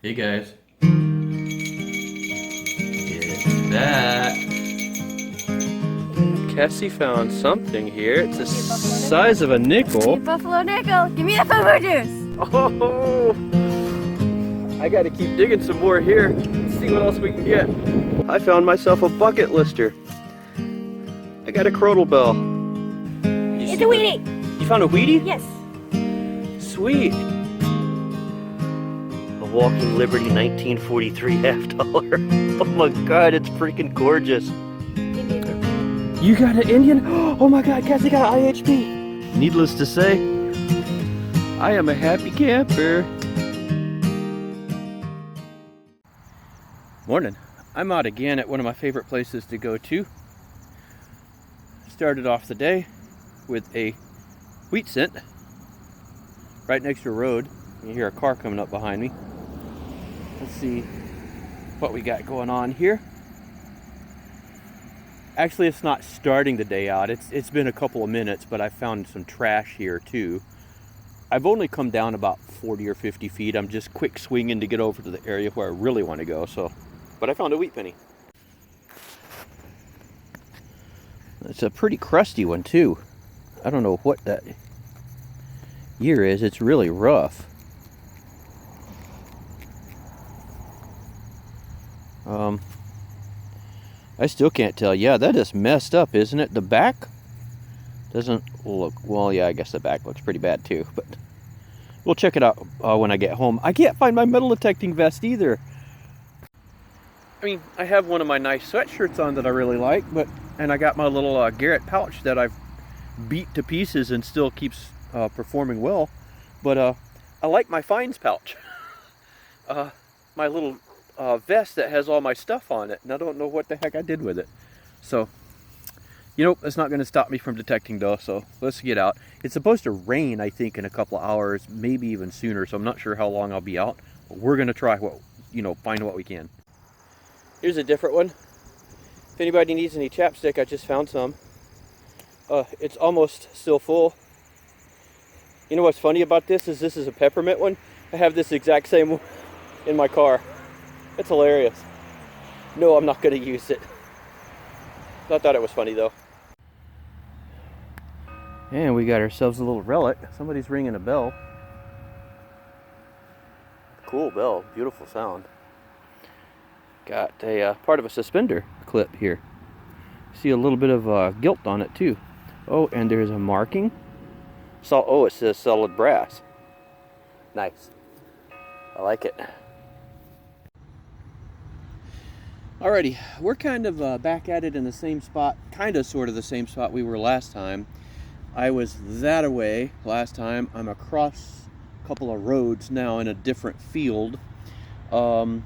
Hey guys. It's that. Cassie found something here. It's the size of a nickel. Buffalo nickel. Give me the fufu juice. Oh! I gotta keep digging some more here. Let's see what else we can get. I found myself a bucket lister. I got a crotal bell. It's a Wheatie. You found a Wheatie? Yes. Sweet. A Walking Liberty 1943 half dollar. Oh my god, it's freaking gorgeous. You got an Indian? Oh my god, Cassie got an IHP. Needless to say, I am a happy camper. Morning. I'm out again at one of my favorite places to go to. Started off the day with a wheat scent right next to a road. You hear a car coming up behind me. Let's see what we got going on here. Actually, it's not starting the day out. It's been a couple of minutes, but I found some trash here too. I've only come down about 40 or 50 feet. I'm just quick swinging to get over to the area where I really want to go. But I found a wheat penny. It's a pretty crusty one too. I don't know what that year is. It's really rough. I still can't tell. Yeah, that is messed up, isn't it? The back doesn't look, well, yeah, I guess the back looks pretty bad too, but we'll check it out when I get home. I can't find my metal detecting vest either. I mean, I have one of my nice sweatshirts on that I really like, and I got my little Garrett pouch that I've beat to pieces and still keeps performing well, but I like my finds pouch. My little vest that has all my stuff on it, and I don't know what the heck I did with it. So, you know, that's not going to stop me from detecting though, so let's get out. It's supposed to rain, I think, in a couple of hours, maybe even sooner, so I'm not sure how long I'll be out, but we're going to try find what we can. Here's a different one. If anybody needs any chapstick, I just found some. It's almost still full. You know what's funny about this is a peppermint one. I have this exact same one in my car. It's hilarious. No, I'm not going to use it. I thought it was funny though. And we got ourselves a little relic. Somebody's ringing a bell. Cool bell, beautiful sound. Got a part of a suspender clip here. See a little bit of gilt on it too. Oh, and there's a marking. Oh, it says solid brass. Nice. I like it. Alrighty, we're kind of back at it in the same spot, sort of the same spot we were last time. I was that away last time. I'm across a couple of roads now in a different field. Row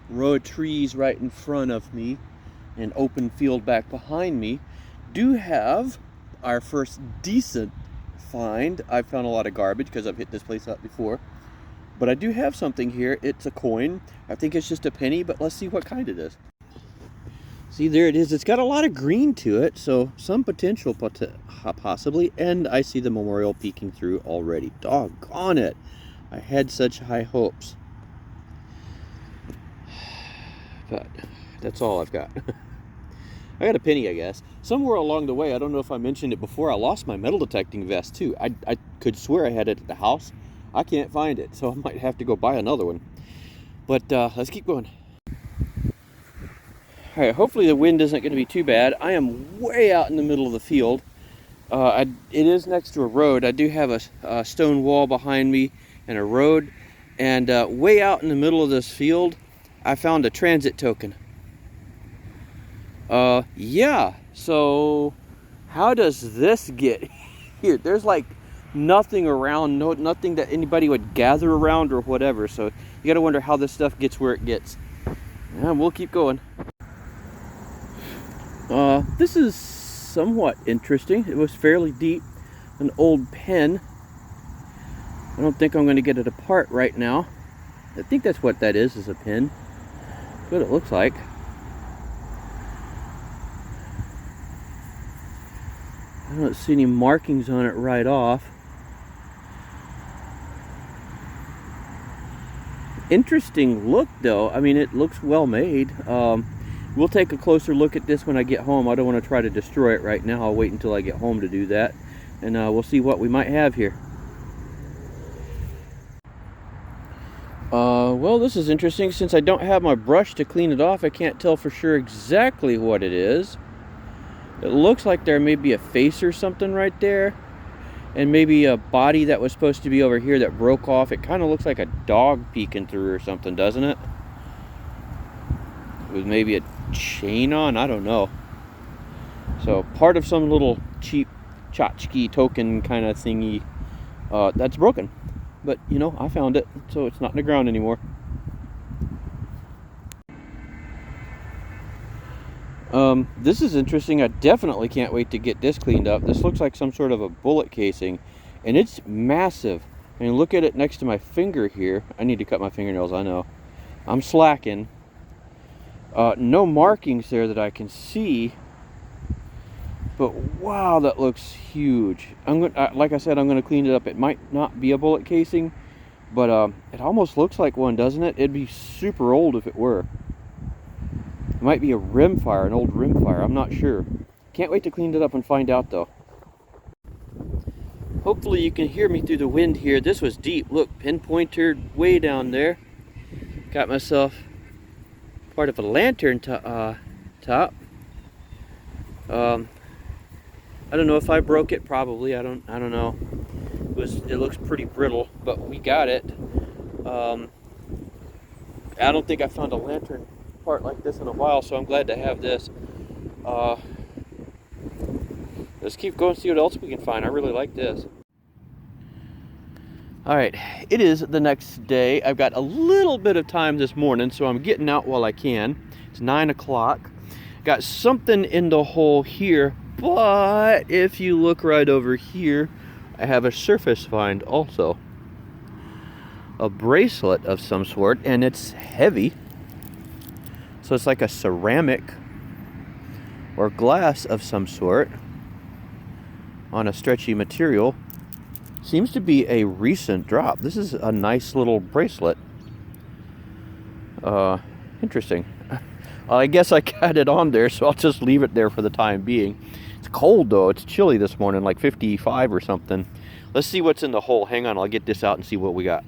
of trees right in front of me, an open field back behind me. Do have our first decent find. I've found a lot of garbage because I've hit this place up before. But I do have something here. It's a coin. I think it's just a penny, but let's see what kind it is. See, there it is. It's got a lot of green to it, so some potential possibly. And I see the memorial peeking through already. Doggone it. I had such high hopes. But that's all I've got. I got a penny, I guess. Somewhere along the way, I don't know if I mentioned it before, I lost my metal detecting vest too. I could swear I had it at the house. I can't find it, so I might have to go buy another one. But let's keep going. All right, hopefully the wind isn't going to be too bad. I am way out in the middle of the field. It is next to a road. I do have a stone wall behind me and a road. And way out in the middle of this field, I found a transit token. Yeah, so how does this get here? There's like nothing around, nothing that anybody would gather around or whatever, so you gotta wonder how this stuff gets where it gets. And we'll keep going. This is somewhat interesting. It was fairly deep. An old pen. I don't think I'm going to get it apart right now. I think that's what that is a pen. That's what it looks like. I don't see any markings on it right off. Interesting look though. I mean, it looks well made. We'll take a closer look at this when I get home. I don't want to try to destroy it right now. I'll wait until I get home to do that, and we'll see what we might have here. Well, this is interesting. Since I don't have my brush to clean it off, I can't tell for sure exactly what it is. It looks like there may be a face or something right there, and maybe a body that was supposed to be over here that broke off. It kind of looks like a dog peeking through or something, doesn't it? With maybe a chain on, I don't know. So part of some little cheap tchotchke token kind of thingy that's broken. But, you know, I found it, so it's not in the ground anymore. This is interesting. I definitely can't wait to get this cleaned up. This looks like some sort of a bullet casing, and it's massive. I mean, look at it next to my finger here. I need to cut my fingernails, I know. I'm slacking. No markings there that I can see. But wow, that looks huge. Like I said, I'm going to clean it up. It might not be a bullet casing, but it almost looks like one, doesn't it? It'd be super old if it were. It might be a rimfire, an old rimfire. I'm not sure. Can't wait to clean it up and find out, though. Hopefully you can hear me through the wind here. This was deep. Look, pinpointer way down there. Got myself part of a lantern top. I don't know if I broke it. Probably. I don't know. It looks pretty brittle, but we got it. I don't think I found a lantern part like this in a while, so I'm glad to have this. Let's keep going, see what else we can find. I really like this. Alright, it is the next day. I've got a little bit of time this morning, so I'm getting out while I can. It's 9 o'clock. Got something in the hole here, but if you look right over here, I have a surface find also. A bracelet of some sort, and it's heavy. So it's like a ceramic or glass of some sort on a stretchy material. Seems to be a recent drop. This is a nice little bracelet. Interesting. I guess I got it on there, so I'll just leave it there for the time being. It's cold though. It's chilly this morning, like 55 or something. Let's see what's in the hole. Hang on, I'll get this out and see what we got.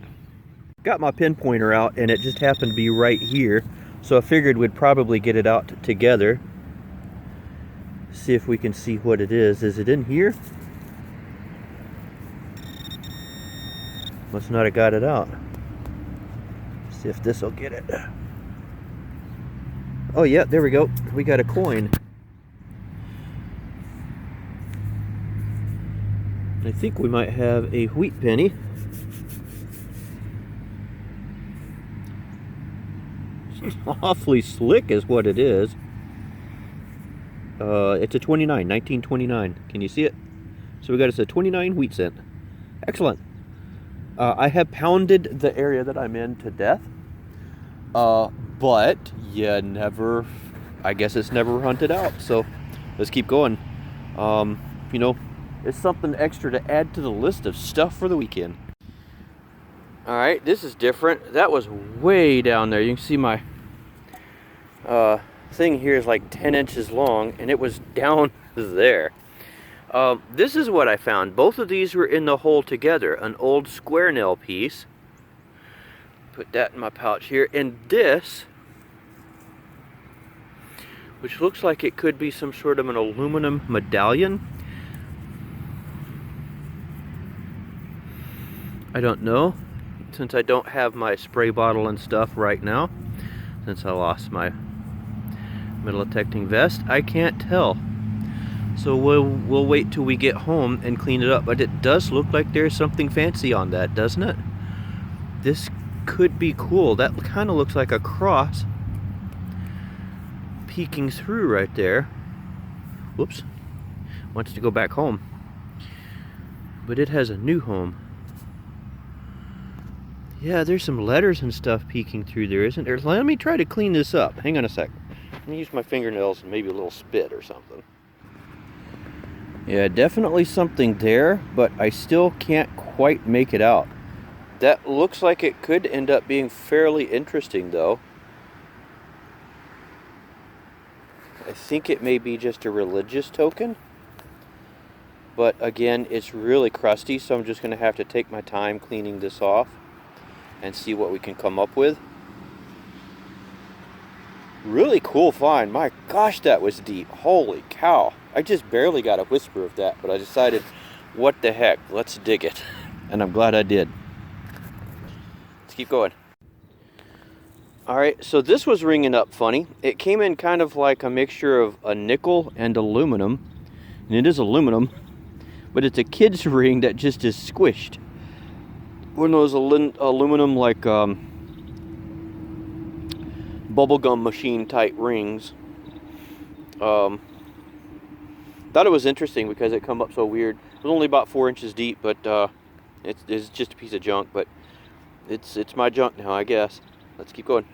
Got my pinpointer out, and it just happened to be right here, so I figured we'd probably get it out together. See if we can see what it is. Is it in here? Must not have got it out. See if this will get it. Oh yeah, there we go. We got a coin. I think we might have a wheat penny. She's awfully slick is what it is. It's a 1929. Can you see it? So we got us a 29 wheat cent. Excellent. I have pounded the area that I'm in to death. But you never, I guess it's never hunted out. So let's keep going. You know, it's something extra to add to the list of stuff for the weekend. All right, this is different. That was way down there. You can see my thing here is like 10 inches long, and it was down there. This is what I found. Both of these were in the hole together. An old square nail piece. Put that in my pouch here. And this, which looks like it could be some sort of an aluminum medallion. I don't know, since I don't have my spray bottle and stuff right now, since I lost my metal detecting vest, I can't tell. So we'll wait till we get home and clean it up. But it does look like there's something fancy on that, doesn't it? This could be cool. That kind of looks like a cross peeking through right there. Whoops. Wants to go back home. But it has a new home. Yeah, there's some letters and stuff peeking through there, isn't there? Let me try to clean this up. Hang on a sec. Let me use my fingernails and maybe a little spit or something. Yeah, definitely something there, but I still can't quite make it out. That looks like it could end up being fairly interesting, though. I think it may be just a religious token. But again, it's really crusty, so I'm just going to have to take my time cleaning this off and see what we can come up with. Really cool find. My gosh, that was deep. Holy cow. I just barely got a whisper of that, but I decided, what the heck, let's dig it. And I'm glad I did. Let's keep going. Alright, so this was ringing up funny. It came in kind of like a mixture of a nickel and aluminum. And it is aluminum, but it's a kid's ring that just is squished. One of those aluminum like bubblegum machine type rings. Thought it was interesting because it come up so weird. It was only about 4 inches deep, but it's just a piece of junk, but it's my junk now, I guess. Let's keep going.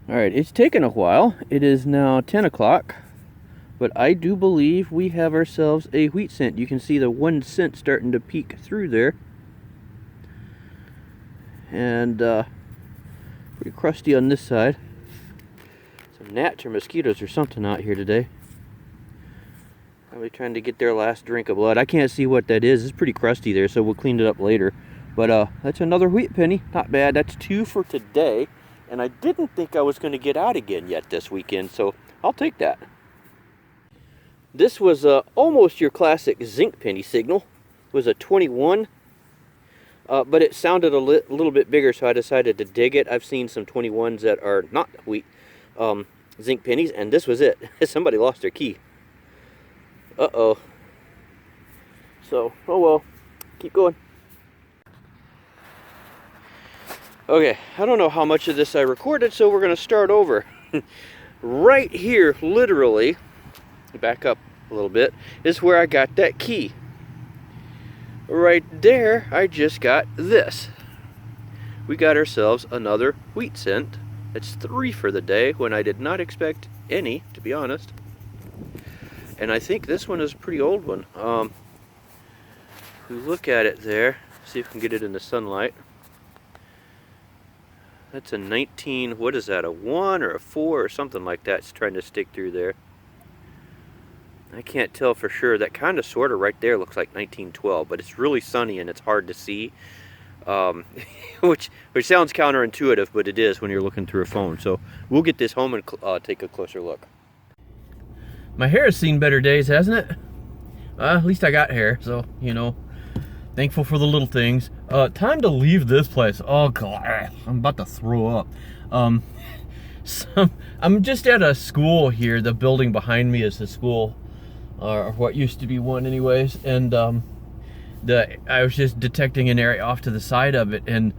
Alright, it's taken a while. It is now 10 o'clock, but I do believe we have ourselves a wheat cent. You can see the 1 cent starting to peek through there. And pretty crusty on this side. Some gnats or mosquitoes or something out here today. Probably trying to get their last drink of blood. I can't see what that is. It's pretty crusty there, so we'll clean it up later. But that's another wheat penny. Not bad. That's 2 for today. And I didn't think I was going to get out again yet this weekend, so I'll take that. This was almost your classic zinc penny signal. It was a 21. But it sounded a little bit bigger, so I decided to dig it. I've seen some 21s that are not wheat zinc pennies, and this was it. Somebody lost their key. Uh-oh. So, oh well. Keep going. Okay, I don't know how much of this I recorded, so we're going to start over. Right here, literally, back up a little bit, is where I got that key. Right there, I just got this. We got ourselves another wheat cent. It's 3 for the day, when I did not expect any, to be honest. And I think this one is a pretty old one. If we look at it there, see if we can get it in the sunlight. That's a 19, what is that, a 1 or a 4 or something like that. It's trying to stick through there. I can't tell for sure. That kind of sort of right there looks like 1912, but it's really sunny and it's hard to see. Which sounds counterintuitive, but it is when you're looking through a phone. So we'll get this home and take a closer look. My hair has seen better days, hasn't it? At least I got hair, so, you know, thankful for the little things. Time to leave this place. Oh, God, I'm about to throw up. I'm just at a school here. The building behind me is the school. Or what used to be one anyways, and I was just detecting an area off to the side of it, and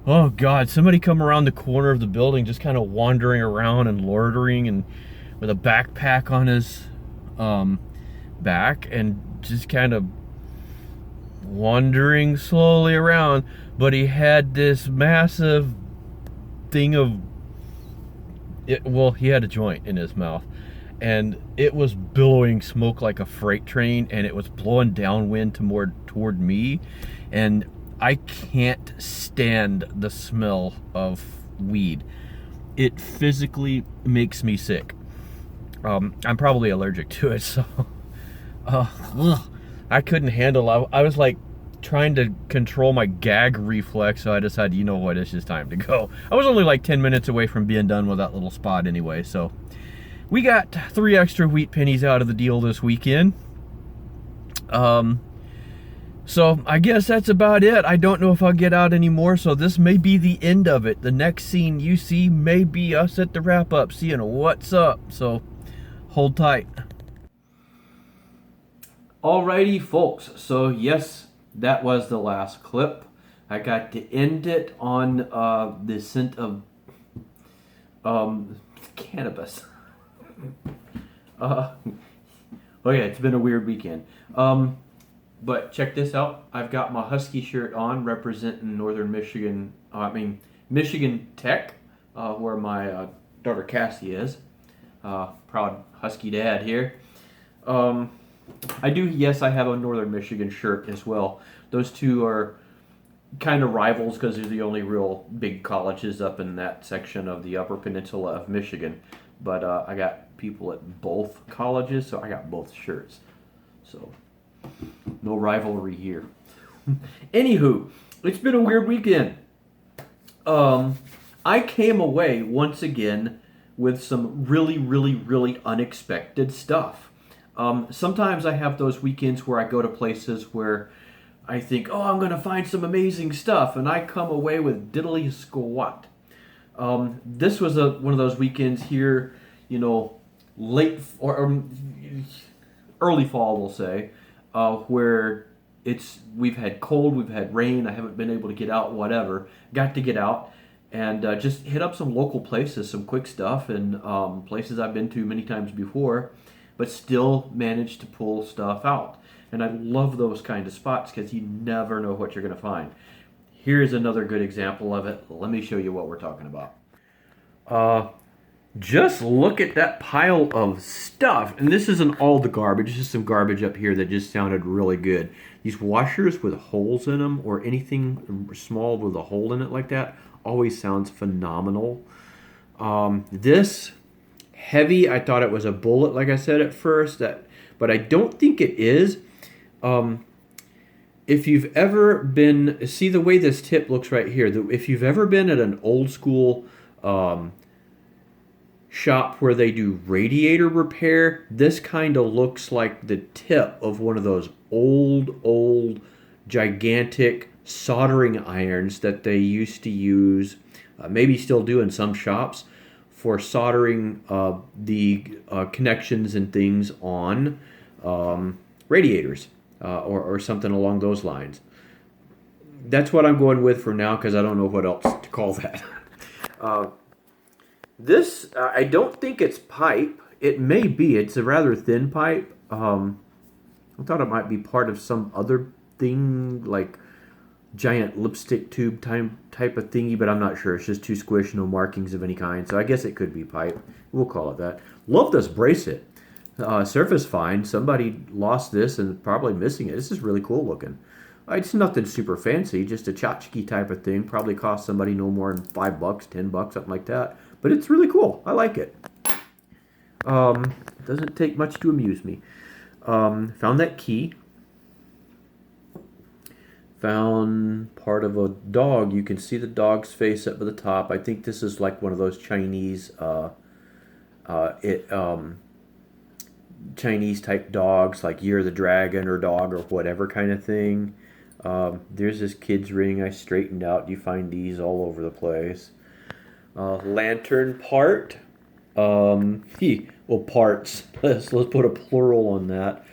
oh God, somebody come around the corner of the building just kind of wandering around and loitering and with a backpack on his back and just kind of wandering slowly around, but he had this massive thing of he had a joint in his mouth. And it was billowing smoke like a freight train, and it was blowing downwind toward me, and I can't stand the smell of weed. It physically makes me sick. I'm probably allergic to it, so I couldn't handle it. I was like trying to control my gag reflex, so I decided, you know what, it's just time to go. I was only like 10 minutes away from being done with that little spot anyway, so we got 3 extra wheat pennies out of the deal this weekend. So I guess that's about it. I don't know if I'll get out anymore, so this may be the end of it. The next scene you see may be us at the wrap up seeing what's up, so hold tight. Alrighty folks, so yes, that was the last clip. I got to end it on the scent of cannabis. Oh yeah, it's been a weird weekend. But check this out. I've got my Husky shirt on representing Northern Michigan, Michigan Tech, where my daughter Cassie is. Proud Husky dad here. I do, yes, I have a Northern Michigan shirt as well. Those two are kind of rivals because they're the only real big colleges up in that section of the Upper Peninsula of Michigan. But I got people at both colleges, so I got both shirts. So no rivalry here. Anywho, it's been a weird weekend. I came away once again with some really unexpected stuff. Sometimes I have those weekends where I go to places where I think, oh, I'm going to find some amazing stuff, and I come away with diddly squat. This was one of those weekends here, you know, late or early fall, we'll say, where we've had cold, we've had rain, I haven't been able to get out, whatever. Got to get out and just hit up some local places, some quick stuff, and places I've been to many times before, but still managed to pull stuff out. And I love those kind of spots because you never know what you're going to find. Here's another good example of it. Let me show you what we're talking about. Just look at that pile of stuff. And this isn't all the garbage. It's just some garbage up here that just sounded really good. These washers with holes in them or anything small with a hole in it like that always sounds phenomenal. This heavy, I thought it was a bullet, like I said at first, but I don't think it is. If you've ever been, see the way this tip looks right here, if you've ever been at an old school shop where they do radiator repair, this kind of looks like the tip of one of those old gigantic soldering irons that they used to use, maybe still do in some shops, for soldering the connections and things on radiators or something along those lines. That's what I'm going with for now because I don't know what else to call that. This, I don't think it's pipe. It may be. It's a rather thin pipe. I thought it might be part of some other thing, like giant lipstick tube type of thingy, but I'm not sure. It's just too squished, no markings of any kind. So I guess it could be pipe. We'll call it that. Love this bracelet. Surface fine. Somebody lost this and probably missing it. This is really cool looking. It's nothing super fancy, just a tchotchke type of thing. Probably cost somebody no more than $5, $10, something like that. But it's really cool. I like it. Doesn't take much to amuse me. Found that key. Found part of a dog. You can see the dog's face up at the top. I think this is like one of those Chinese Chinese type dogs, like Year of the Dragon or Dog or whatever kind of thing. There's this kid's ring I straightened out. You find these all over the place. Lantern part. Well, parts. Let's put a plural on that.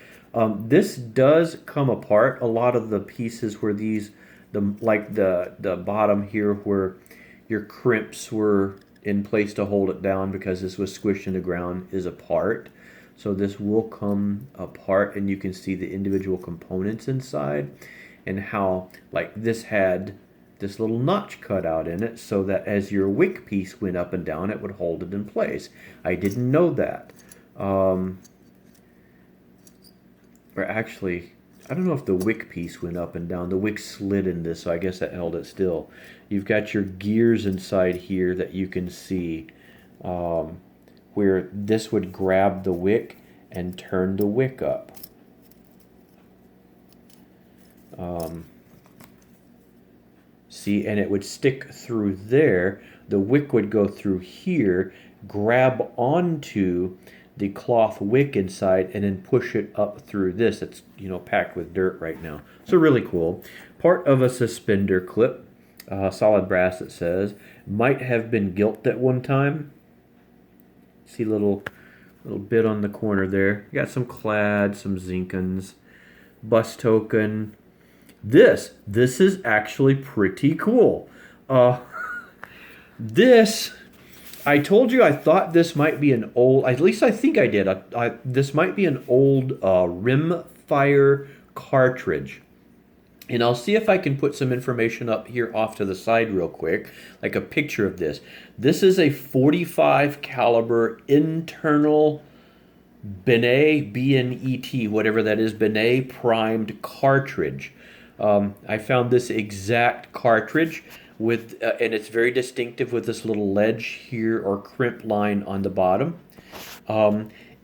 This does come apart. A lot of the pieces where the bottom here where your crimps were in place to hold it down because this was squished in the ground is apart. So this will come apart and you can see the individual components inside and how like this had this little notch cut out in it so that as your wick piece went up and down it would hold it in place. I didn't know that. Or actually, I don't know if the wick piece went up and down. The wick slid in this, so I guess that held it still. You've got your gears inside here that you can see where this would grab the wick and turn the wick up. See, and it would stick through there. The wick would go through here, grab onto the cloth wick inside, and then push it up through this. It's, packed with dirt right now. So really cool. Part of a suspender clip, solid brass it says. Might have been gilt at one time. See little bit on the corner there. You got some clad, some zinkins, bus token. This is actually pretty cool. This, I told you I thought this might be an old, at least I think I did. This might be an old rimfire cartridge. And I'll see if I can put some information up here off to the side real quick, like a picture of this. This is a .45 caliber internal Benet, B-N-E-T, whatever that is, Benet primed cartridge. I found this exact cartridge with, and it's very distinctive with this little ledge here or crimp line on the bottom.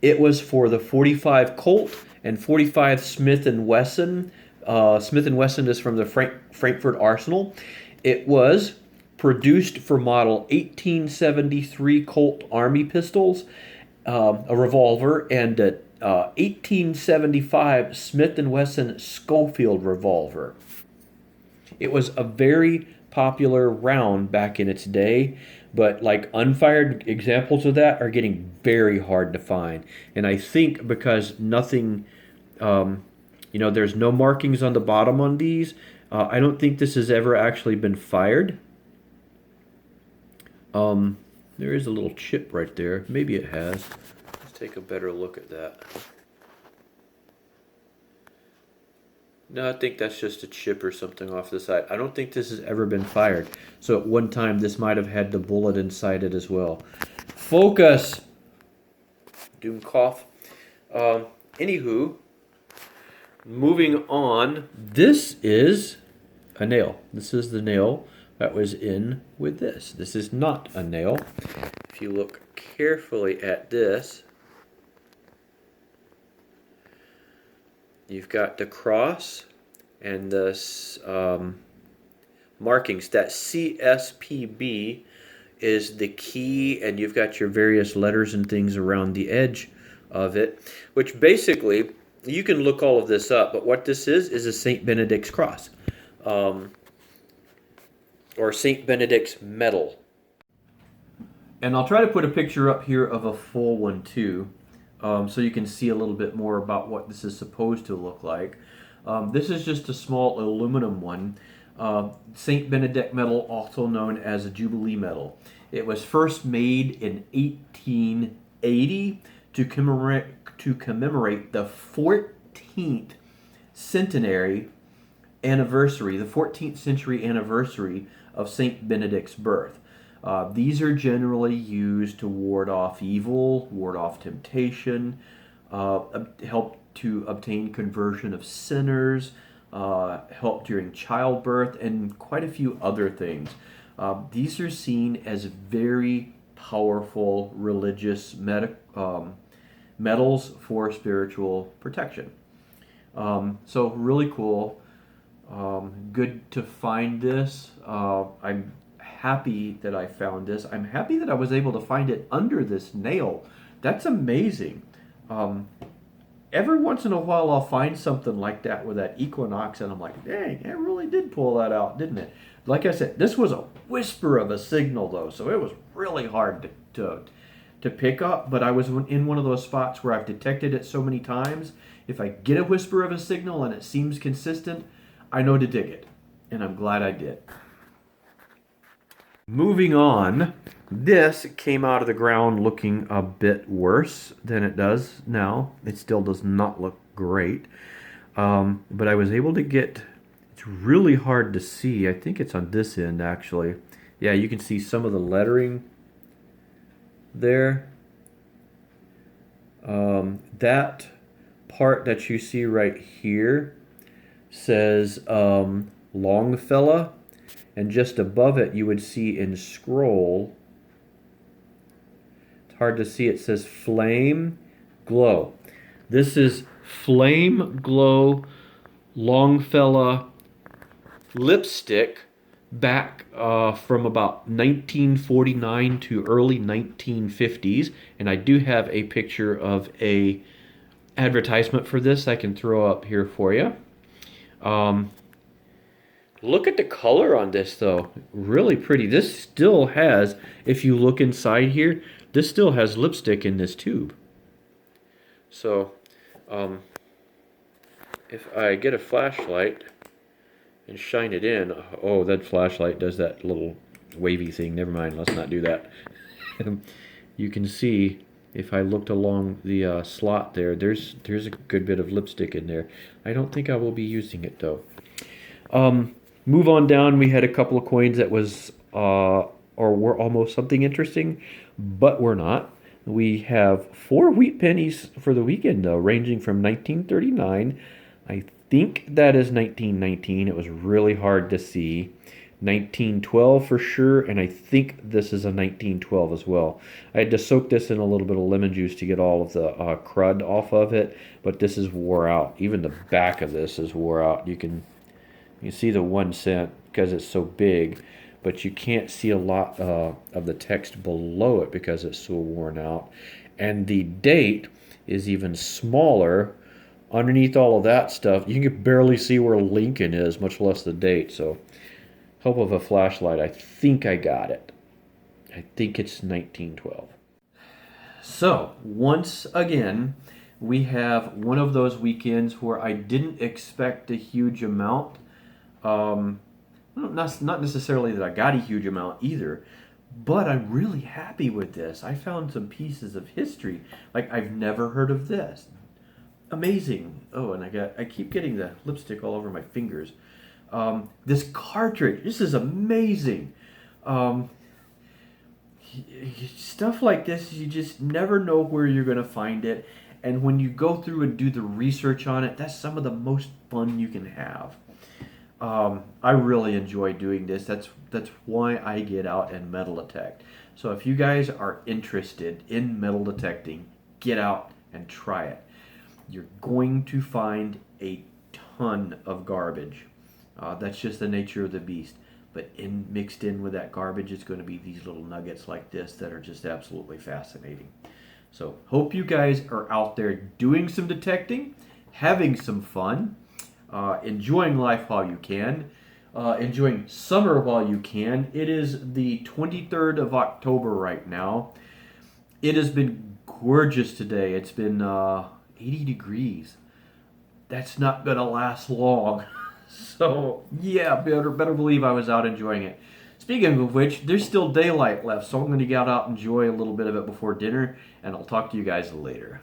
It was for the 45 Colt and 45 Smith & Wesson. Smith & Wesson is from the Frankfurt Arsenal. It was produced for model 1873 Colt Army pistols, a revolver, and a 1875 Smith & Wesson Schofield revolver. It was a very popular round back in its day, but like unfired examples of that are getting very hard to find. And I think because nothing, there's no markings on the bottom on these, I don't think this has ever actually been fired. There is a little chip right there. Maybe it has. Let's take a better look at that. No, I think that's just a chip or something off the side. I don't think this has ever been fired. So at one time, this might have had the bullet inside it as well. Focus! Doom cough. Anywho, moving on. This is a nail. This is the nail that was in with this. This is not a nail. If you look carefully at this, you've got the cross and the markings. That CSPB is the key, and you've got your various letters and things around the edge of it, which basically, you can look all of this up, but what this is a St. Benedict's cross. Or St. Benedict's medal. And I'll try to put a picture up here of a full one too, so you can see a little bit more about what this is supposed to look like. This is just a small aluminum one. St. Benedict medal, also known as a Jubilee medal. It was first made in 1880 to commemorate the 14th centenary anniversary, the 14th century anniversary of St. Benedict's birth. These are generally used to ward off evil, ward off temptation, help to obtain conversion of sinners, help during childbirth, and quite a few other things. These are seen as very powerful religious medals for spiritual protection. So really cool. Good to find this. I'm happy that I found this. I'm happy that I was able to find it under this nail. That's amazing. Every once in a while I'll find something like that with that Equinox, and I'm like, dang, it really did pull that out, didn't it? Like I said, this was a whisper of a signal though, so it was really hard to pick up, but I was in one of those spots where I've detected it so many times. If I get a whisper of a signal and it seems consistent, I know to dig it, and I'm glad I did. Moving on, this came out of the ground looking a bit worse than it does now. It still does not look great, but I was able to get, it's really hard to see. I think it's on this end actually. Yeah, you can see some of the lettering there. That part that you see right here says Longfella, and just above it you would see in scroll, it's hard to see, it says Flame Glow. This is Flame Glow Longfella lipstick back from about 1949 to early 1950s, and I do have a picture of a advertisement for this I can throw up here for you. Look at the color on this though, really pretty. This still has, if you look inside here, this still has lipstick in this tube. So if I get a flashlight and shine it in, oh, that flashlight does that little wavy thing. Never mind, let's not do that. You can see if I looked along the slot there, there's a good bit of lipstick in there. I don't think I will be using it though. Move on down, we had a couple of coins that was or were almost something interesting, but were not. We have 4 wheat pennies for the weekend, though, ranging from 1939. I think that is 1919. It was really hard to see. 1912 for sure, and I think this is a 1912 as well. I had to soak this in a little bit of lemon juice to get all of the crud off of it, but this is wore out. Even the back of this is wore out. You can see the 1 cent because it's so big, but you can't see a lot of the text below it because it's so worn out. And the date is even smaller. Underneath all of that stuff, you can barely see where Lincoln is, much less the date. So, help of a flashlight, I think I got it. I think it's 1912. So, once again, we have one of those weekends where I didn't expect a huge amount. Not necessarily that I got a huge amount either, but I'm really happy with this. I found some pieces of history. Like, I've never heard of this. Amazing. Oh, and I keep getting the lipstick all over my fingers. This cartridge, this is amazing. Stuff like this, you just never know where you're going to find it. And when you go through and do the research on it, that's some of the most fun you can have. I really enjoy doing this. That's why I get out and metal detect. So if you guys are interested in metal detecting, get out and try it. You're going to find a ton of garbage. That's just the nature of the beast. But mixed in with that garbage is going to be these little nuggets like this that are just absolutely fascinating. So hope you guys are out there doing some detecting, having some fun, enjoying life while you can, enjoying summer while you can. It is the 23rd of October right now. It has been gorgeous today. It's been 80 degrees. That's not going to last long. So, yeah, better believe I was out enjoying it. Speaking of which, there's still daylight left, so I'm going to get out and enjoy a little bit of it before dinner, and I'll talk to you guys later.